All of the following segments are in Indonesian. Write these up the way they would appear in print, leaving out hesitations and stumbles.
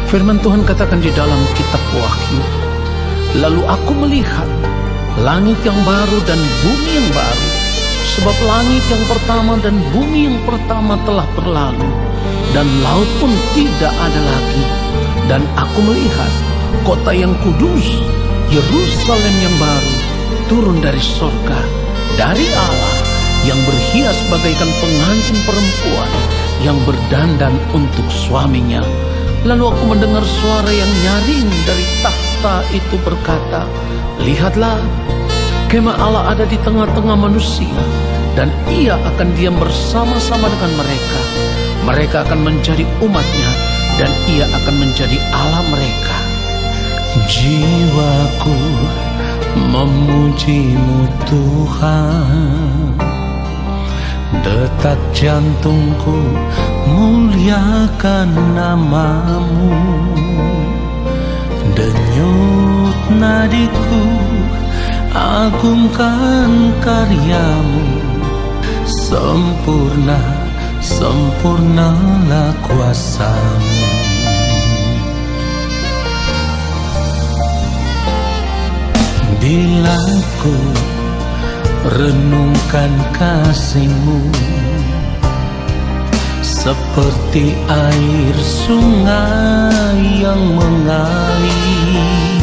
Firman Tuhan katakan di dalam kitab Wahyu, lalu aku melihat langit yang baru dan bumi yang baru, sebab langit yang pertama dan bumi yang pertama telah berlalu, dan laut pun tidak ada lagi. Dan aku melihat kota yang kudus, Yerusalem yang baru, turun dari sorga, dari Allah, yang berhias bagaikan pengantin perempuan yang berdandan untuk suaminya. Lalu aku mendengar suara yang nyaring dari takhta itu berkata, lihatlah, kemah Allah ada di tengah-tengah manusia, dan ia akan diam bersama-sama dengan mereka. Mereka akan menjadi umatnya, dan ia akan menjadi Allah mereka. Jiwaku memuji-Mu Tuhan, detak jantungku muliakan nama-Mu, denyut nadiku agungkan karya-Mu. Sempurna, sempurnalah kuasa-Mu. Bila ku renungkan kasih-Mu, seperti air sungai yang mengalir,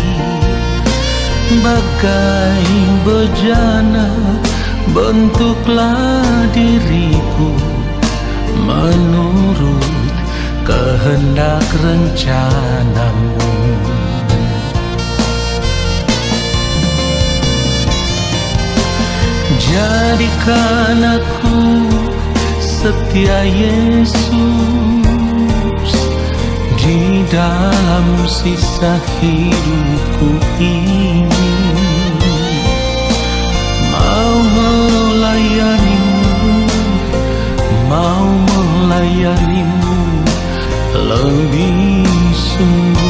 bagai bejana bentuklah diriku menurut kehendak rencana-Mu. Jadikan aku setia Yesus di dalam sisa hidupku ini. Mau melayani-Mu, mau melayani-Mu lebih sungguh.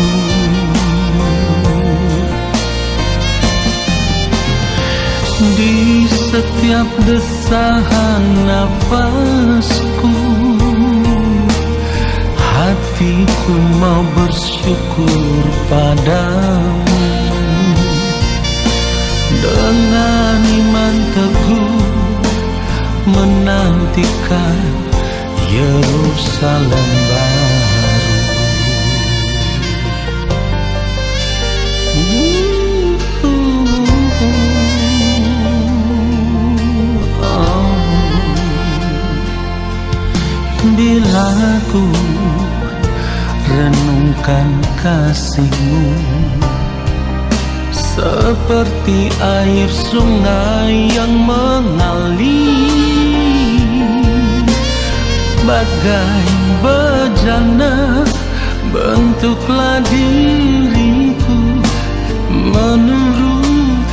Di setiap desahan nafasku, hatiku mau bersyukur padamu. Dengan iman teguh menantikan Yerusalem baru. Bila ku renungkan kasih-Mu, seperti air sungai yang mengalir, bagai bejana bentuklah diriku menurut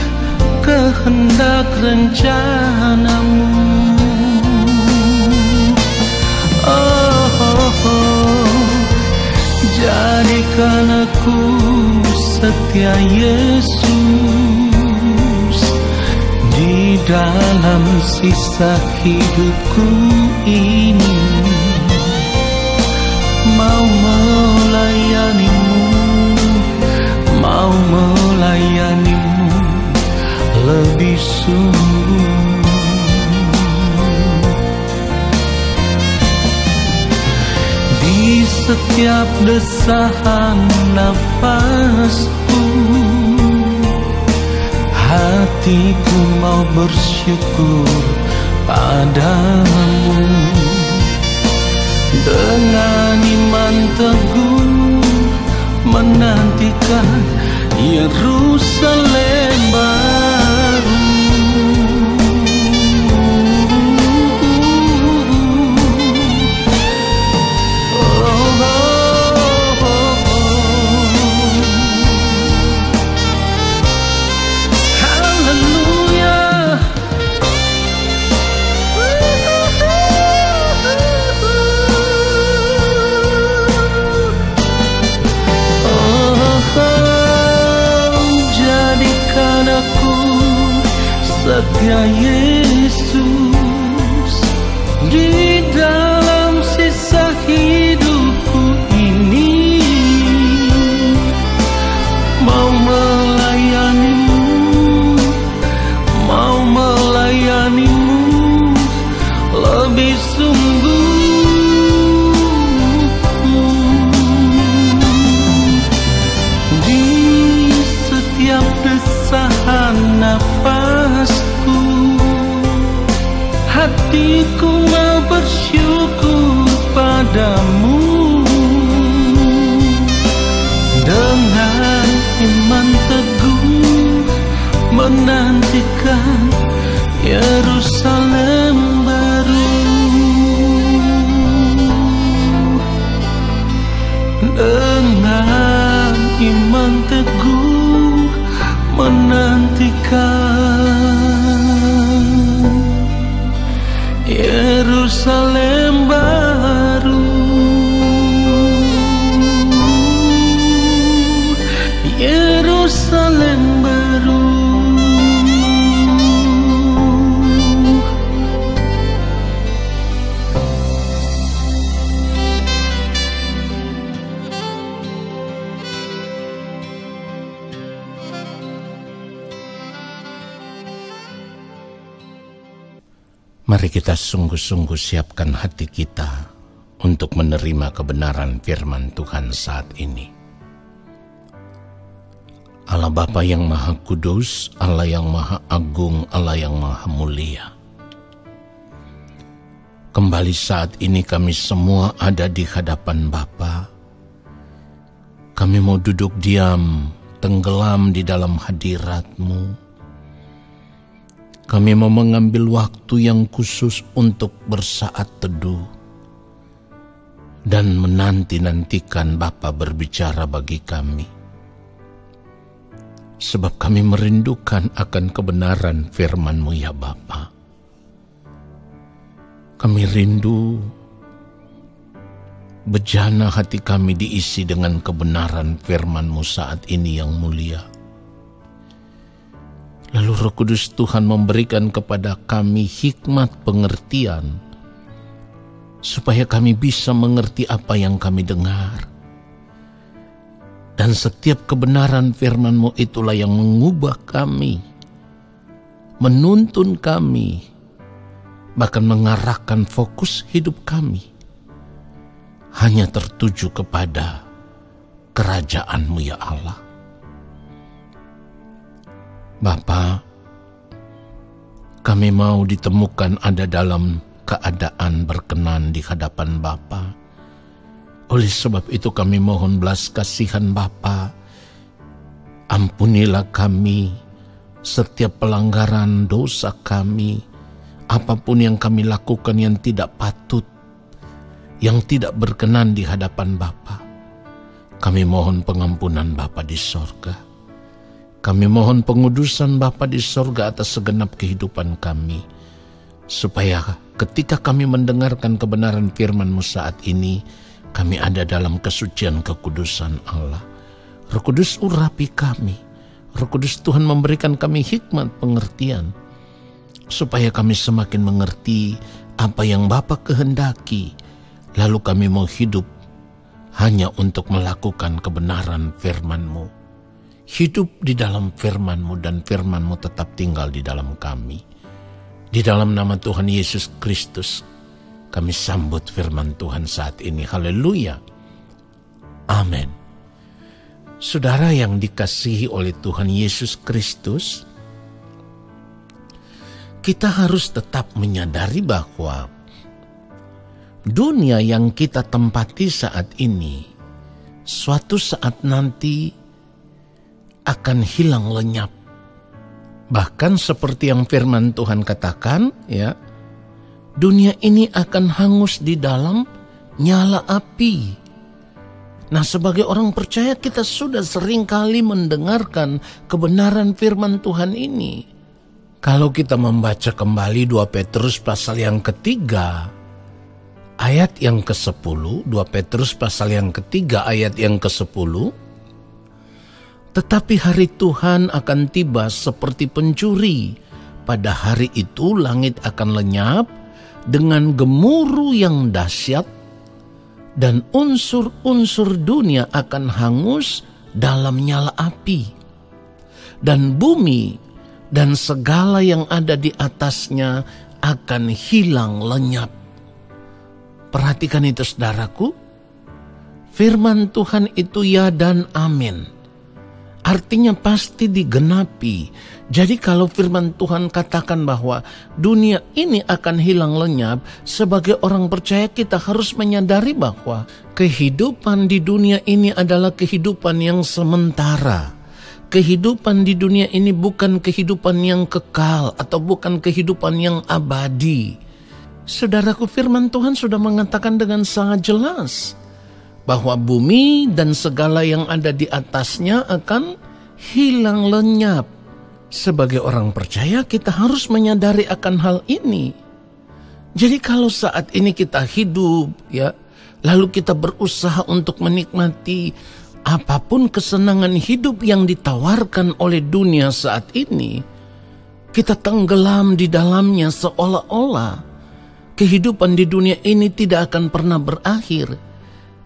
kehendak rencana-Mu. Jadikan aku setia Yesus di dalam sisa hidupku ini. Mau melayani-Mu, mau melayani-Mu lebih sungguh. Di setiap desahan nafasku, hatiku mau bersyukur padamu. Dengan iman teguh menantikan Yerusalem baru. Setia Yesus di dalam sisa hidupku ini. dengan iman teguh menantikan Yerusalem baru, Yerusalem baru. Mari kita sungguh-sungguh siapkan hati kita untuk menerima kebenaran firman Tuhan saat ini. Allah Bapa yang Maha Kudus, Allah yang Maha Agung, Allah yang Maha Mulia. Kembali saat ini kami semua ada di hadapan Bapa. Kami mau duduk diam, tenggelam di dalam hadirat-Mu. Kami mau mengambil waktu yang khusus untuk bersaat teduh dan menanti-nantikan Bapa berbicara bagi kami. Sebab kami merindukan akan kebenaran firman-Mu ya Bapa. Kami rindu bejana hati kami diisi dengan kebenaran firman-Mu saat ini yang mulia. Lalu Roh Kudus Tuhan memberikan kepada kami hikmat pengertian, supaya kami bisa mengerti apa yang kami dengar. Dan setiap kebenaran firman-Mu itulah yang mengubah kami, menuntun kami, bahkan mengarahkan fokus hidup kami hanya tertuju kepada kerajaan-Mu ya Allah. Bapa, kami mau ditemukan ada dalam keadaan berkenan di hadapan Bapa. Oleh sebab itu kami mohon belas kasihan Bapa. Ampunilah kami setiap pelanggaran dosa kami, apapun yang kami lakukan yang tidak patut, yang tidak berkenan di hadapan Bapa. Kami mohon pengampunan Bapa di sorga. Kami mohon pengudusan Bapa di sorga atas segenap kehidupan kami, supaya ketika kami mendengarkan kebenaran firman-Mu saat ini, kami ada dalam kesucian kekudusan Allah. Roh Kudus urapi kami. Roh Kudus Tuhan memberikan kami hikmat pengertian, supaya kami semakin mengerti apa yang Bapa kehendaki, lalu kami mau hidup hanya untuk melakukan kebenaran firman-Mu. Hidup di dalam firman-Mu dan firman-Mu tetap tinggal di dalam kami. Di dalam nama Tuhan Yesus Kristus, kami sambut firman Tuhan saat ini. Haleluya. Amin. Saudara yang dikasihi oleh Tuhan Yesus Kristus, kita harus tetap menyadari bahwa dunia yang kita tempati saat ini, suatu saat nanti akan hilang lenyap. Bahkan seperti yang firman Tuhan katakan, ya, dunia ini akan hangus di dalam nyala api. Nah, sebagai orang percaya kita sudah seringkali mendengarkan kebenaran firman Tuhan ini. Kalau kita membaca kembali 2 Petrus pasal yang ketiga, ayat yang ke-10, 2 Petrus pasal yang ketiga ayat yang ke-10, tetapi hari Tuhan akan tiba seperti pencuri. Pada hari itu langit akan lenyap dengan gemuruh yang dahsyat, dan unsur-unsur dunia akan hangus dalam nyala api. Dan bumi dan segala yang ada di atasnya akan hilang lenyap. Perhatikan itu saudaraku. Firman Tuhan itu ya dan amin. Artinya pasti digenapi. Jadi kalau firman Tuhan katakan bahwa dunia ini akan hilang lenyap, sebagai orang percaya kita harus menyadari bahwa kehidupan di dunia ini adalah kehidupan yang sementara. Kehidupan di dunia ini bukan kehidupan yang kekal atau bukan kehidupan yang abadi. Saudaraku, firman Tuhan sudah mengatakan dengan sangat jelas bahwa bumi dan segala yang ada di atasnya akan hilang lenyap. Sebagai orang percaya kita harus menyadari akan hal ini. Jadi kalau saat ini kita hidup ya, lalu kita berusaha untuk menikmati apapun kesenangan hidup yang ditawarkan oleh dunia saat ini, kita tenggelam di dalamnya seolah-olah kehidupan di dunia ini tidak akan pernah berakhir.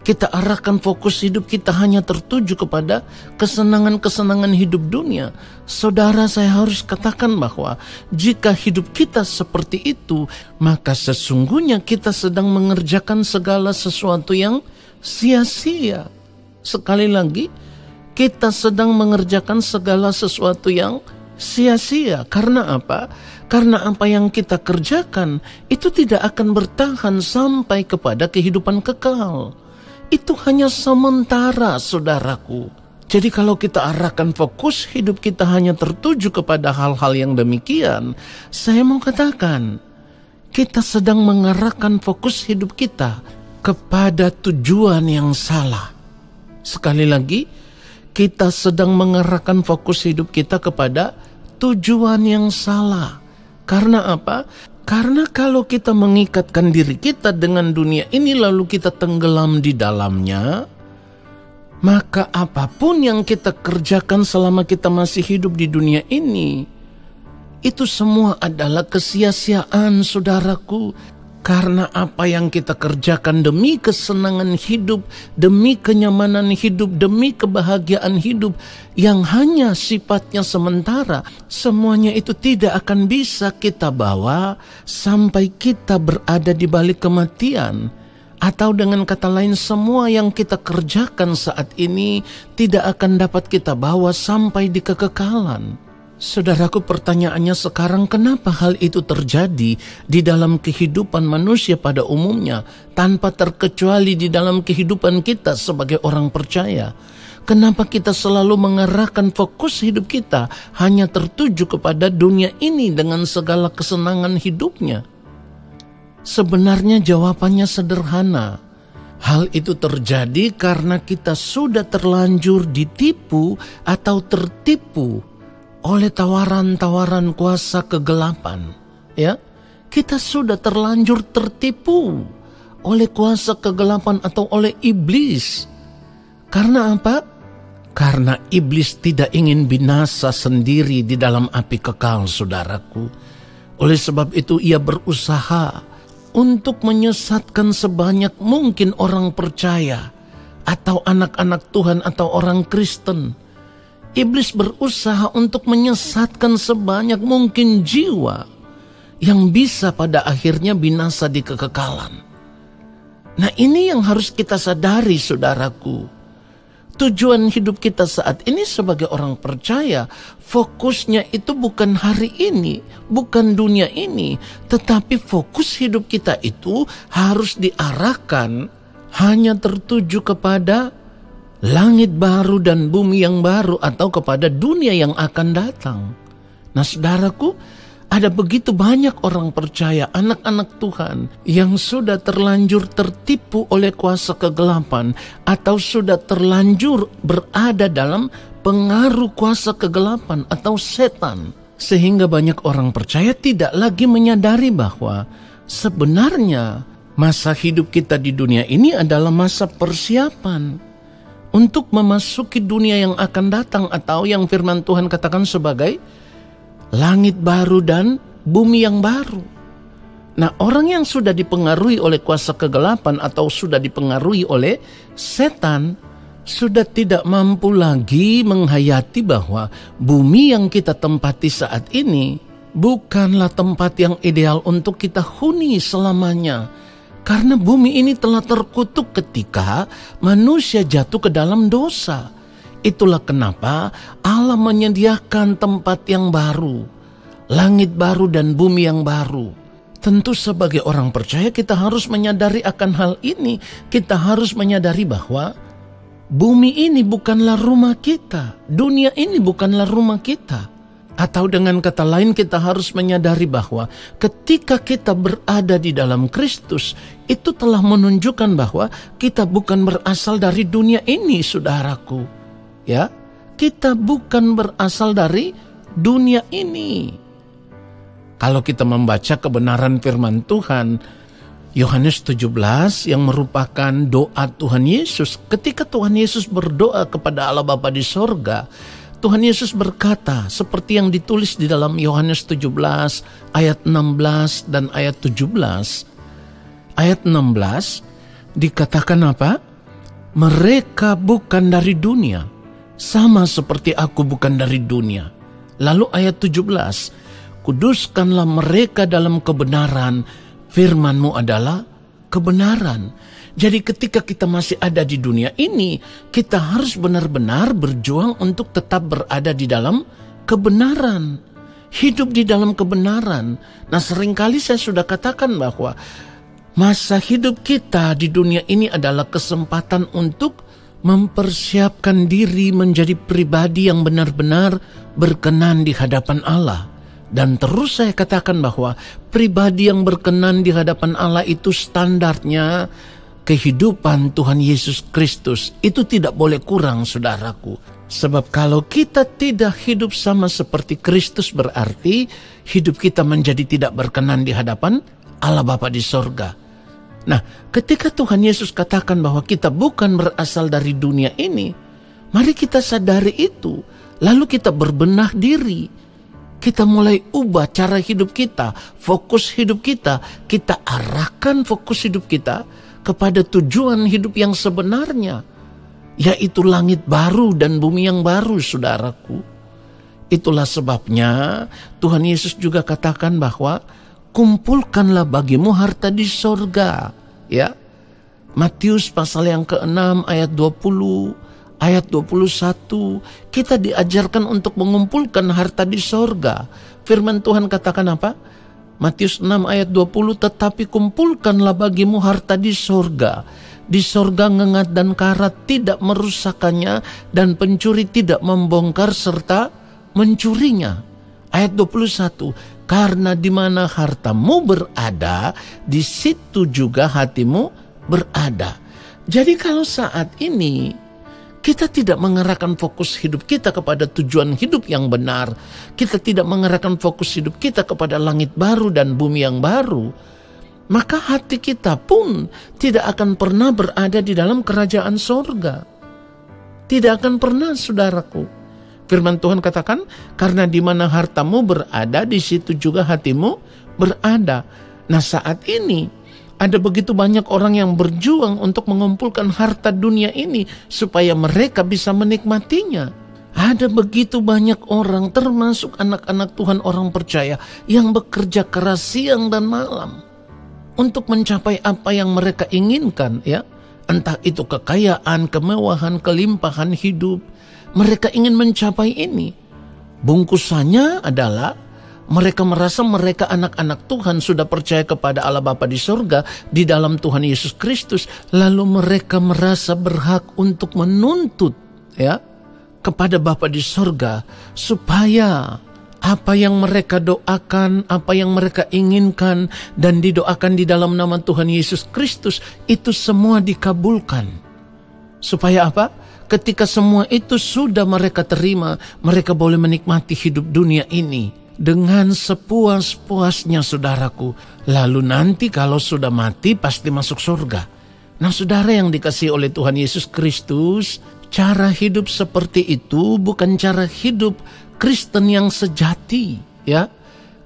Kita arahkan fokus hidup kita hanya tertuju kepada kesenangan-kesenangan hidup dunia. Saudara, saya harus katakan bahwa jika hidup kita seperti itu, maka sesungguhnya kita sedang mengerjakan segala sesuatu yang sia-sia. Sekali lagi, kita sedang mengerjakan segala sesuatu yang sia-sia. Karena apa? Karena apa yang kita kerjakan itu tidak akan bertahan sampai kepada kehidupan kekal. Itu hanya sementara, saudaraku. Jadi kalau kita arahkan fokus hidup kita hanya tertuju kepada hal-hal yang demikian, saya mau katakan, kita sedang mengarahkan fokus hidup kita kepada tujuan yang salah. Sekali lagi, kita sedang mengarahkan fokus hidup kita kepada tujuan yang salah. Karena apa? Karena kalau kita mengikatkan diri kita dengan dunia ini lalu kita tenggelam di dalamnya, maka apapun yang kita kerjakan selama kita masih hidup di dunia ini, itu semua adalah kesia-siaan, saudaraku. Karena apa yang kita kerjakan demi kesenangan hidup, demi kenyamanan hidup, demi kebahagiaan hidup yang hanya sifatnya sementara, semuanya itu tidak akan bisa kita bawa sampai kita berada di balik kematian. Atau dengan kata lain, semua yang kita kerjakan saat ini tidak akan dapat kita bawa sampai di kekekalan. Saudaraku, pertanyaannya sekarang, kenapa hal itu terjadi di dalam kehidupan manusia pada umumnya, tanpa terkecuali di dalam kehidupan kita sebagai orang percaya? Kenapa kita selalu mengarahkan fokus hidup kita hanya tertuju kepada dunia ini dengan segala kesenangan hidupnya? Sebenarnya jawabannya sederhana. Hal itu terjadi karena kita sudah terlanjur ditipu atau tertipu oleh tawaran-tawaran kuasa kegelapan. Ya, kita sudah terlanjur tertipu oleh kuasa kegelapan atau oleh iblis. Karena apa? Karena iblis tidak ingin binasa sendiri di dalam api kekal, saudaraku. Oleh sebab itu ia berusaha untuk menyesatkan sebanyak mungkin orang percaya atau anak-anak Tuhan atau orang Kristen. Iblis berusaha untuk menyesatkan sebanyak mungkin jiwa yang bisa pada akhirnya binasa di kekekalan. Nah, ini yang harus kita sadari, saudaraku. Tujuan hidup kita saat ini sebagai orang percaya, fokusnya itu bukan hari ini, bukan dunia ini, tetapi fokus hidup kita itu harus diarahkan hanya tertuju kepada langit baru dan bumi yang baru, atau kepada dunia yang akan datang. Nah, saudaraku, ada begitu banyak orang percaya, anak-anak Tuhan, yang sudah terlanjur tertipu oleh kuasa kegelapan, atau sudah terlanjur berada dalam pengaruh kuasa kegelapan atau setan. Sehingga banyak orang percaya tidak lagi menyadari bahwa sebenarnya masa hidup kita di dunia ini adalah masa persiapan untuk memasuki dunia yang akan datang, atau yang firman Tuhan katakan sebagai langit baru dan bumi yang baru. Nah, orang yang sudah dipengaruhi oleh kuasa kegelapan atau sudah dipengaruhi oleh setan, sudah tidak mampu lagi menghayati bahwa bumi yang kita tempati saat ini bukanlah tempat yang ideal untuk kita huni selamanya. Karena bumi ini telah terkutuk ketika manusia jatuh ke dalam dosa. Itulah kenapa Allah menyediakan tempat yang baru, langit baru dan bumi yang baru. Tentu sebagai orang percaya kita harus menyadari akan hal ini. Kita harus menyadari bahwa bumi ini bukanlah rumah kita. Dunia ini bukanlah rumah kita. Atau dengan kata lain, kita harus menyadari bahwa ketika kita berada di dalam Kristus, itu telah menunjukkan bahwa kita bukan berasal dari dunia ini, saudaraku. Ya, kita bukan berasal dari dunia ini. Kalau kita membaca kebenaran firman Tuhan, Yohanes 17 yang merupakan doa Tuhan Yesus, ketika Tuhan Yesus berdoa kepada Allah Bapa di sorga, Tuhan Yesus berkata seperti yang ditulis di dalam Yohanes 17 ayat 16 dan ayat 17. Ayat 16 dikatakan apa? Mereka bukan dari dunia, sama seperti aku bukan dari dunia. Lalu ayat 17, kuduskanlah mereka dalam kebenaran, firman-Mu adalah kebenaran. Jadi ketika kita masih ada di dunia ini, kita harus benar-benar berjuang untuk tetap berada di dalam kebenaran. Hidup di dalam kebenaran. Nah, seringkali saya sudah katakan bahwa masa hidup kita di dunia ini adalah kesempatan untuk mempersiapkan diri menjadi pribadi yang benar-benar berkenan di hadapan Allah. Dan terus saya katakan bahwa pribadi yang berkenan di hadapan Allah itu standarnya kehidupan Tuhan Yesus Kristus. Itu tidak boleh kurang, saudaraku. Sebab kalau kita tidak hidup sama seperti Kristus, berarti hidup kita menjadi tidak berkenan di hadapan Allah Bapa di sorga. Nah, ketika Tuhan Yesus katakan bahwa kita bukan berasal dari dunia ini, mari kita sadari itu. Lalu kita berbenah diri. Kita mulai ubah cara hidup kita, fokus hidup kita. Kita arahkan fokus hidup kita kepada tujuan hidup yang sebenarnya, yaitu langit baru dan bumi yang baru, saudaraku. Itulah sebabnya Tuhan Yesus juga katakan bahwa kumpulkanlah bagimu harta di sorga. Ya, Matius pasal yang ke-6 ayat 20, ayat 21, kita diajarkan untuk mengumpulkan harta di sorga. Firman Tuhan katakan apa? Matius 6 ayat 20, tetapi kumpulkanlah bagimu harta di sorga. Di sorga ngengat dan karat tidak merusakannya, dan pencuri tidak membongkar serta mencurinya. Ayat 21, karena di mana hartamu berada, di situ juga hatimu berada. Jadi kalau saat ini kita tidak mengarahkan fokus hidup kita kepada tujuan hidup yang benar, kita tidak mengarahkan fokus hidup kita kepada langit baru dan bumi yang baru, maka hati kita pun tidak akan pernah berada di dalam kerajaan sorga. Tidak akan pernah, saudaraku. Firman Tuhan katakan, karena di mana hartamu berada, di situ juga hatimu berada. Nah, saat ini ada begitu banyak orang yang berjuang untuk mengumpulkan harta dunia ini supaya mereka bisa menikmatinya. Ada begitu banyak orang, termasuk anak-anak Tuhan, orang percaya, yang bekerja keras siang dan malam untuk mencapai apa yang mereka inginkan, ya. Entah itu kekayaan, kemewahan, kelimpahan hidup. Mereka ingin mencapai ini. Bungkusannya adalah mereka merasa mereka anak-anak Tuhan, sudah percaya kepada Allah Bapa di sorga di dalam Tuhan Yesus Kristus. Lalu mereka merasa berhak untuk menuntut, ya, kepada Bapa di sorga supaya apa yang mereka doakan, apa yang mereka inginkan dan didoakan di dalam nama Tuhan Yesus Kristus itu semua dikabulkan. Supaya apa? Ketika semua itu sudah mereka terima, mereka boleh menikmati hidup dunia ini dengan sepuas-puasnya, saudaraku. Lalu nanti kalau sudah mati pasti masuk surga. Nah, saudara yang dikasihi oleh Tuhan Yesus Kristus, cara hidup seperti itu bukan cara hidup Kristen yang sejati, ya.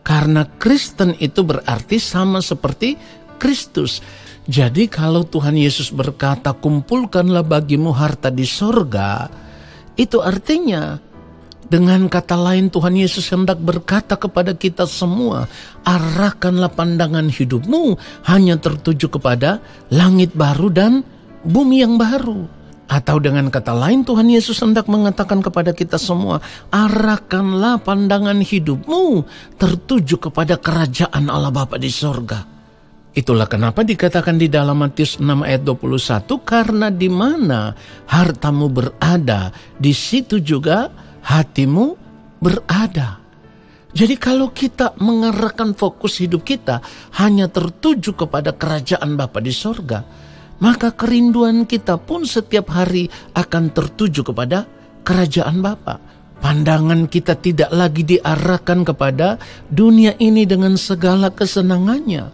Karena Kristen itu berarti sama seperti Kristus. Jadi kalau Tuhan Yesus berkata, kumpulkanlah bagimu harta di sorga, itu artinya, dengan kata lain, Tuhan Yesus hendak berkata kepada kita semua, arahkanlah pandangan hidupmu hanya tertuju kepada langit baru dan bumi yang baru. Atau dengan kata lain, Tuhan Yesus hendak mengatakan kepada kita semua, arahkanlah pandangan hidupmu tertuju kepada kerajaan Allah Bapa di sorga. Itulah kenapa dikatakan di dalam Matius 6 ayat 21, karena di mana hartamu berada, di situ juga hatimu berada. Jadi kalau kita mengarahkan fokus hidup kita hanya tertuju kepada kerajaan Bapa di sorga, maka kerinduan kita pun setiap hari akan tertuju kepada kerajaan Bapa. Pandangan kita tidak lagi diarahkan kepada dunia ini dengan segala kesenangannya.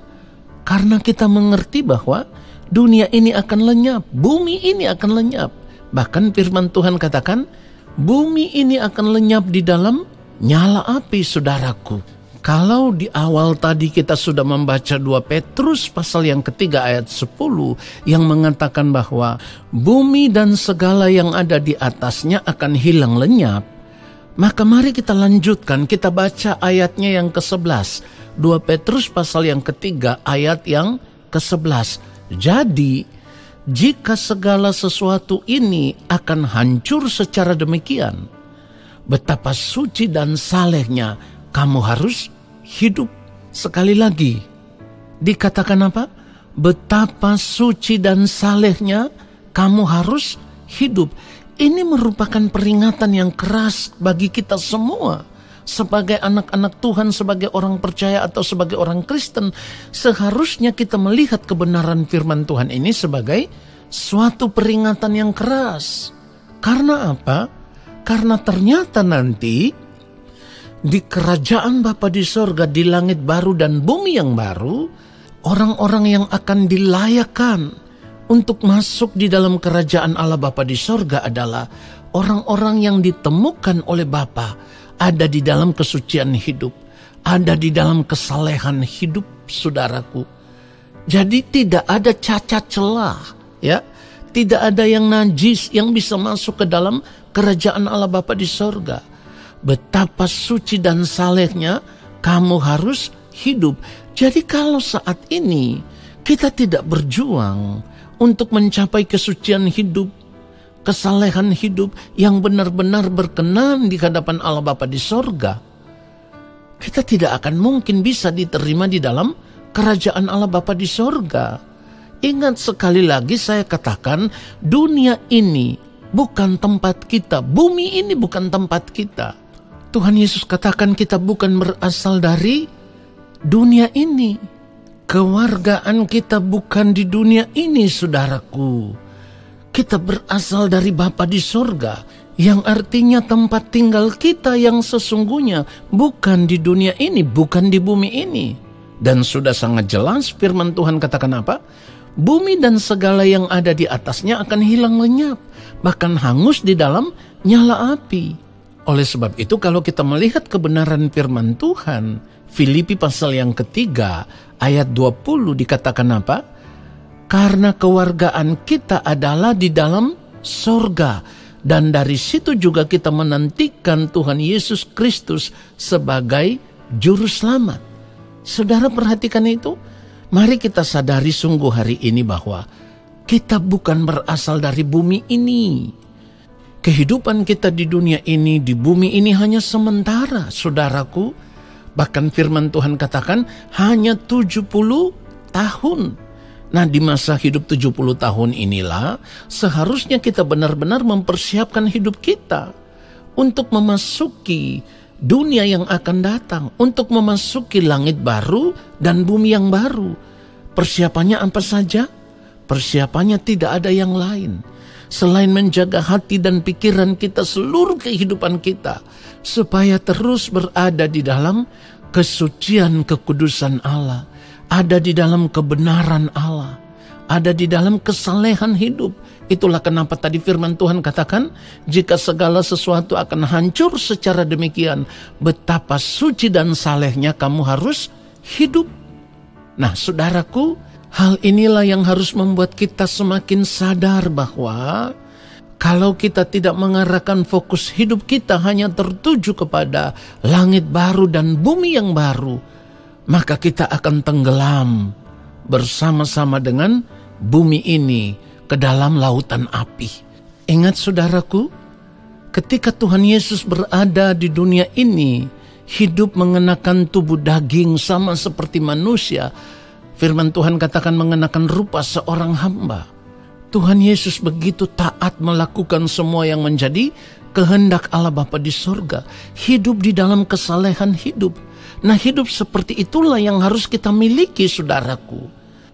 Karena kita mengerti bahwa dunia ini akan lenyap, bumi ini akan lenyap. Bahkan firman Tuhan katakan, bumi ini akan lenyap di dalam nyala api, saudaraku. Kalau di awal tadi kita sudah membaca 2 Petrus pasal yang ketiga ayat 10 yang mengatakan bahwa bumi dan segala yang ada di atasnya akan hilang lenyap, maka mari kita lanjutkan, kita baca ayatnya yang ke-11. 2 Petrus pasal yang ketiga ayat yang ke-11. Jadi, jika segala sesuatu ini akan hancur secara demikian, betapa suci dan salehnya kamu harus hidup. Sekali lagi, dikatakan apa? Betapa suci dan salehnya kamu harus hidup. Ini merupakan peringatan yang keras bagi kita semua. Sebagai anak-anak Tuhan, sebagai orang percaya atau sebagai orang Kristen, seharusnya kita melihat kebenaran firman Tuhan ini sebagai suatu peringatan yang keras. Karena apa? Karena ternyata nanti di kerajaan Bapa di sorga, di langit baru dan bumi yang baru, orang-orang yang akan dilayakkan untuk masuk di dalam kerajaan Allah Bapa di sorga adalah orang-orang yang ditemukan oleh Bapa, ada di dalam kesucian hidup, ada di dalam kesalehan hidup, saudaraku. Jadi tidak ada cacat celah, ya. Tidak ada yang najis yang bisa masuk ke dalam kerajaan Allah Bapa di sorga. Betapa suci dan salehnya kamu harus hidup. Jadi kalau saat ini kita tidak berjuang untuk mencapai kesucian hidup, kesalehan hidup yang benar-benar berkenan di hadapan Allah Bapa di sorga, kita tidak akan mungkin bisa diterima di dalam kerajaan Allah Bapa di sorga. Ingat, sekali lagi saya katakan, dunia ini bukan tempat kita, bumi ini bukan tempat kita. Tuhan Yesus katakan kita bukan berasal dari dunia ini. Kewargaan kita bukan di dunia ini, saudaraku. Kita berasal dari Bapa di sorga, yang artinya tempat tinggal kita yang sesungguhnya bukan di dunia ini, bukan di bumi ini. Dan sudah sangat jelas firman Tuhan katakan apa? Bumi dan segala yang ada di atasnya akan hilang lenyap, bahkan hangus di dalam nyala api. Oleh sebab itu kalau kita melihat kebenaran firman Tuhan, Filipi pasal yang ketiga ayat 20 dikatakan apa? Karena kewargaan kita adalah di dalam sorga, dan dari situ juga kita menantikan Tuhan Yesus Kristus sebagai juru selamat. Saudara perhatikan itu. Mari kita sadari sungguh hari ini bahwa kita bukan berasal dari bumi ini. Kehidupan kita di dunia ini, di bumi ini hanya sementara, saudaraku. Bahkan firman Tuhan katakan hanya 70 tahun. Nah, di masa hidup 70 tahun inilah seharusnya kita benar-benar mempersiapkan hidup kita untuk memasuki dunia yang akan datang, untuk memasuki langit baru dan bumi yang baru. Persiapannya apa saja? Persiapannya tidak ada yang lain selain menjaga hati dan pikiran kita, seluruh kehidupan kita, supaya terus berada di dalam kesucian kekudusan Allah, ada di dalam kebenaran Allah, ada di dalam kesalehan hidup. Itulah kenapa tadi firman Tuhan katakan, jika segala sesuatu akan hancur secara demikian, betapa suci dan salehnya kamu harus hidup. Nah, saudaraku, hal inilah yang harus membuat kita semakin sadar bahwa kalau kita tidak mengarahkan fokus hidup kita hanya tertuju kepada langit baru dan bumi yang baru, maka kita akan tenggelam bersama-sama dengan bumi ini ke dalam lautan api. Ingat saudaraku, ketika Tuhan Yesus berada di dunia ini, hidup mengenakan tubuh daging sama seperti manusia. Firman Tuhan katakan mengenakan rupa seorang hamba. Tuhan Yesus begitu taat melakukan semua yang menjadi kehendak Allah Bapa di sorga, hidup di dalam kesalehan hidup. Nah, hidup seperti itulah yang harus kita miliki, saudaraku.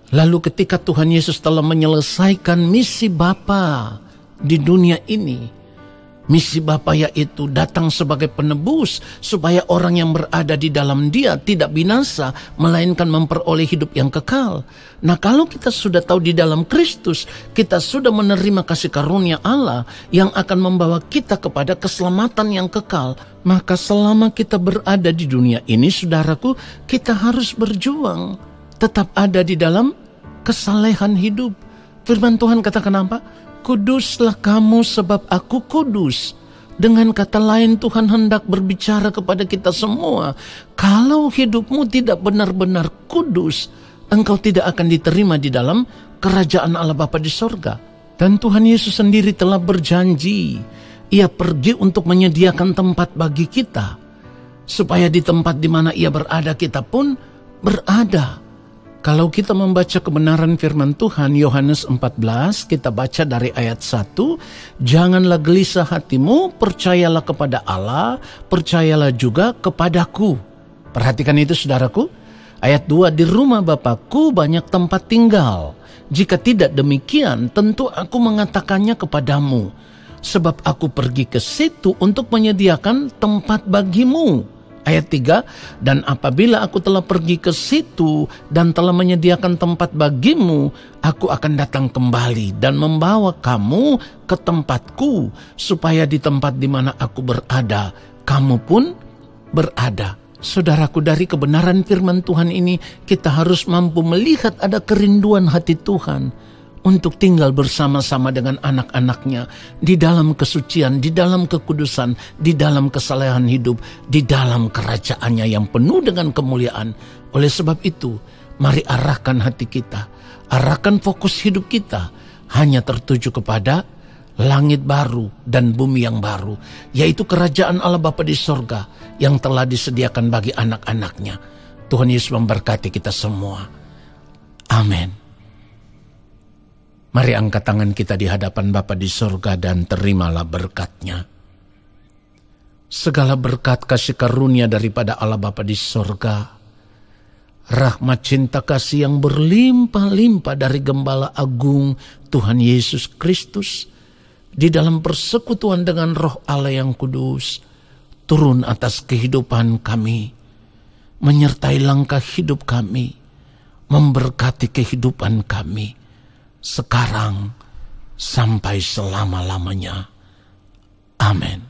Lalu ketika Tuhan Yesus telah menyelesaikan misi Bapa di dunia ini, misi Bapa yaitu datang sebagai penebus supaya orang yang berada di dalam Dia tidak binasa, melainkan memperoleh hidup yang kekal. Nah, kalau kita sudah tahu di dalam Kristus, kita sudah menerima kasih karunia Allah yang akan membawa kita kepada keselamatan yang kekal. Maka selama kita berada di dunia ini, saudaraku, kita harus berjuang. Tetap ada di dalam kesalehan hidup. Firman Tuhan katakan apa? Kuduslah kamu sebab aku kudus. Dengan kata lain, Tuhan hendak berbicara kepada kita semua. Kalau hidupmu tidak benar-benar kudus, engkau tidak akan diterima di dalam kerajaan Allah Bapa di sorga. Dan Tuhan Yesus sendiri telah berjanji, Ia pergi untuk menyediakan tempat bagi kita, supaya di tempat di mana Ia berada, kita pun berada. Kalau kita membaca kebenaran firman Tuhan, Yohanes 14, kita baca dari ayat 1, janganlah gelisah hatimu, percayalah kepada Allah, percayalah juga kepadaku. Perhatikan itu, saudaraku. Ayat 2, di rumah Bapakku banyak tempat tinggal. Jika tidak demikian, tentu aku mengatakannya kepadamu. Sebab aku pergi ke situ untuk menyediakan tempat bagimu. Ayat 3, dan apabila aku telah pergi ke situ dan telah menyediakan tempat bagimu, aku akan datang kembali dan membawa kamu ke tempatku, supaya di tempat di mana aku berada, kamu pun berada. Saudaraku, dari kebenaran firman Tuhan ini, kita harus mampu melihat ada kerinduan hati Tuhan untuk tinggal bersama-sama dengan anak-anaknya di dalam kesucian, di dalam kekudusan, di dalam kesalehan hidup, di dalam kerajaannya yang penuh dengan kemuliaan. Oleh sebab itu, mari arahkan hati kita, arahkan fokus hidup kita hanya tertuju kepada langit baru dan bumi yang baru, yaitu kerajaan Allah Bapa di sorga yang telah disediakan bagi anak-anaknya. Tuhan Yesus memberkati kita semua. Amin. Mari angkat tangan kita di hadapan Bapa di sorga dan terimalah berkat-Nya. Segala berkat kasih karunia daripada Allah Bapa di sorga, rahmat cinta kasih yang berlimpah-limpah dari Gembala Agung Tuhan Yesus Kristus, di dalam persekutuan dengan Roh Allah yang kudus, turun atas kehidupan kami, menyertai langkah hidup kami, memberkati kehidupan kami, sekarang sampai selama-lamanya. Amin.